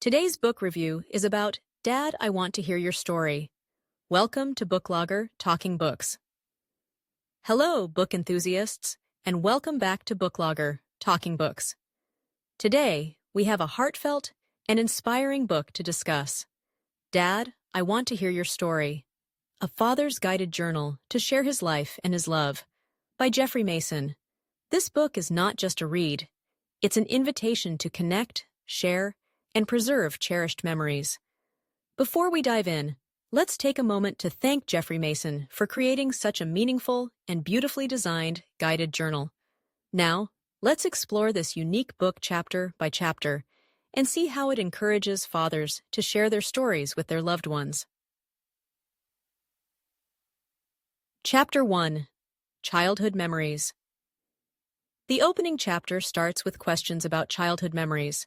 Today's book review is about Dad, I Want to Hear Your Story. Welcome to Booklogger Talking Books. Hello, book enthusiasts, and welcome back to Booklogger Talking Books. Today, we have a heartfelt and inspiring book to discuss. Dad, I Want to Hear Your Story. A Father's Guided Journal to Share His Life and His Love by Jeffrey Mason. This book is not just a read. It's an invitation to connect, share, and preserve cherished memories. Before we dive in, let's take a moment to thank Jeffrey Mason for creating such a meaningful and beautifully designed guided journal. Now, let's explore this unique book chapter by chapter and see how it encourages fathers to share their stories with their loved ones. Chapter 1. Childhood Memories. The opening chapter starts with questions about childhood memories.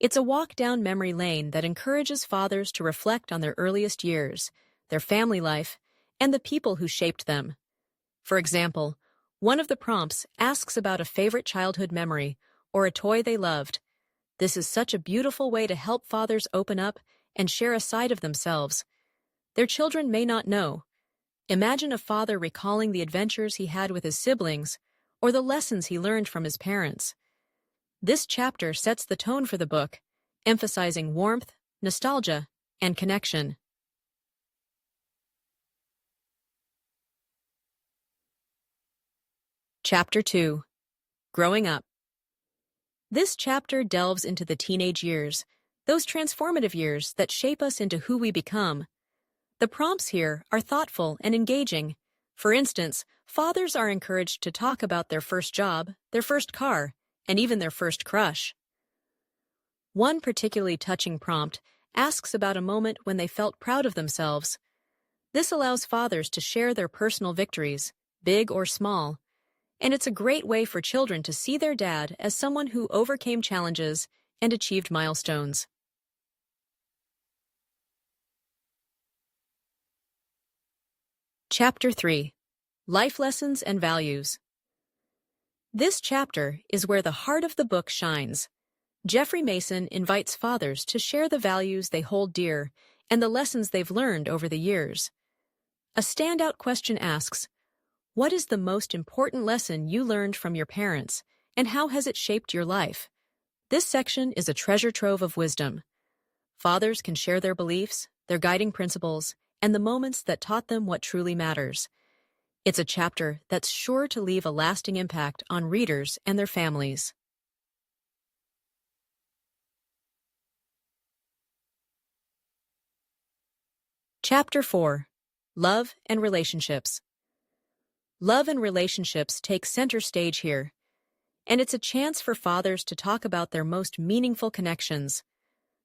It's a walk down memory lane that encourages fathers to reflect on their earliest years, their family life, and the people who shaped them. For example, one of the prompts asks about a favorite childhood memory or a toy they loved. This is such a beautiful way to help fathers open up and share a side of themselves their children may not know. Imagine a father recalling the adventures he had with his siblings or the lessons he learned from his parents. This chapter sets the tone for the book, emphasizing warmth, nostalgia, and connection. Chapter 2. Growing Up. This chapter delves into the teenage years, those transformative years that shape us into who we become. The prompts here are thoughtful and engaging. For instance, fathers are encouraged to talk about their first job, their first car, and even their first crush. One particularly touching prompt asks about a moment when they felt proud of themselves. This allows fathers to share their personal victories, big or small, and it's a great way for children to see their dad as someone who overcame challenges and achieved milestones. Chapter 3. Life Lessons and Values. This chapter is where the heart of the book shines. Jeffrey Mason invites fathers to share the values they hold dear and the lessons they've learned over the years. A standout question asks, what is the most important lesson you learned from your parents, and how has it shaped your life? This section is a treasure trove of wisdom. Fathers can share their beliefs, their guiding principles, and the moments that taught them what truly matters. It's a chapter that's sure to leave a lasting impact on readers and their families. Chapter 4. Love and Relationships. Love and relationships take center stage here, and it's a chance for fathers to talk about their most meaningful connections.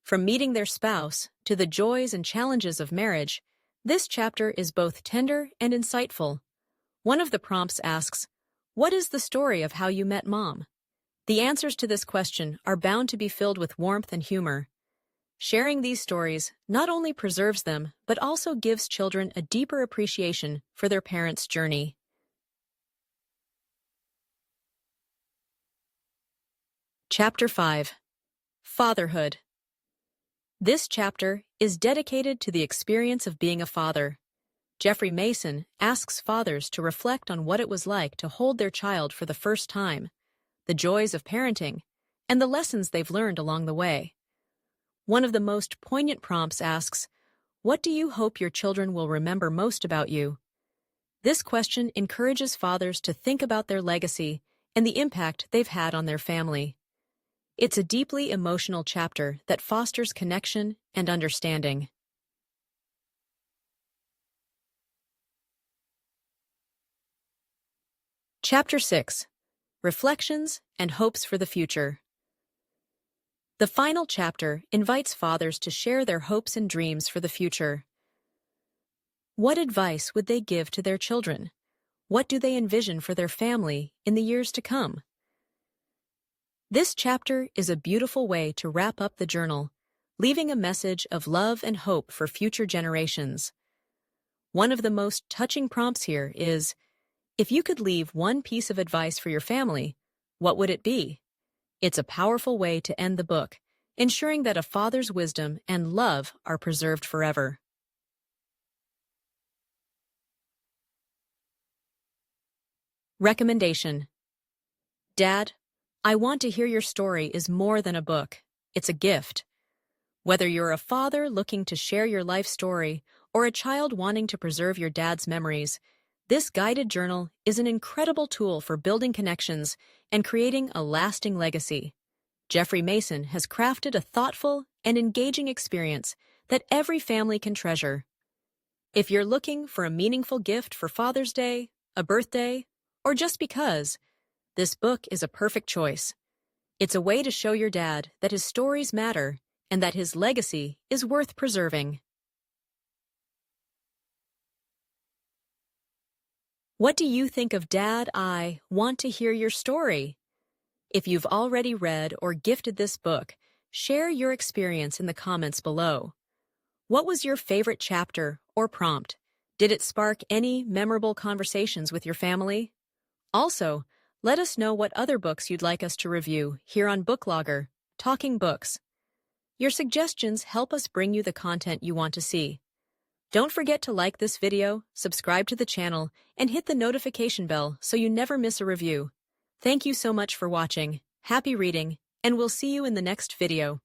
From meeting their spouse to the joys and challenges of marriage, this chapter is both tender and insightful. One of the prompts asks, what is the story of how you met Mom? The answers to this question are bound to be filled with warmth and humor. Sharing these stories not only preserves them, but also gives children a deeper appreciation for their parents' journey. Chapter 5. Fatherhood. This chapter is dedicated to the experience of being a father. Jeffrey Mason asks fathers to reflect on what it was like to hold their child for the first time, the joys of parenting, and the lessons they've learned along the way. One of the most poignant prompts asks, what do you hope your children will remember most about you? This question encourages fathers to think about their legacy and the impact they've had on their family. It's a deeply emotional chapter that fosters connection and understanding. Chapter 6. Reflections and Hopes for the Future. The final chapter invites fathers to share their hopes and dreams for the future. What advice would they give to their children? What do they envision for their family in the years to come? This chapter is a beautiful way to wrap up the journal, leaving a message of love and hope for future generations. One of the most touching prompts here is, if you could leave one piece of advice for your family, what would it be? It's a powerful way to end the book, ensuring that a father's wisdom and love are preserved forever. Recommendation. Dad, I Want to Hear Your Story is more than a book. It's a gift. Whether you're a father looking to share your life story or a child wanting to preserve your dad's memories, this guided journal is an incredible tool for building connections and creating a lasting legacy. Jeffrey Mason has crafted a thoughtful and engaging experience that every family can treasure. If you're looking for a meaningful gift for Father's Day, a birthday, or just because, this book is a perfect choice. It's a way to show your dad that his stories matter and that his legacy is worth preserving. What do you think of Dad, I Want to Hear Your Story? If you've already read or gifted this book, share your experience in the comments below. What was your favorite chapter or prompt? Did it spark any memorable conversations with your family? Also, let us know what other books you'd like us to review here on BookLogger, Talking Books. Your suggestions help us bring you the content you want to see. Don't forget to like this video, subscribe to the channel, and hit the notification bell so you never miss a review. Thank you so much for watching. Happy reading, and we'll see you in the next video.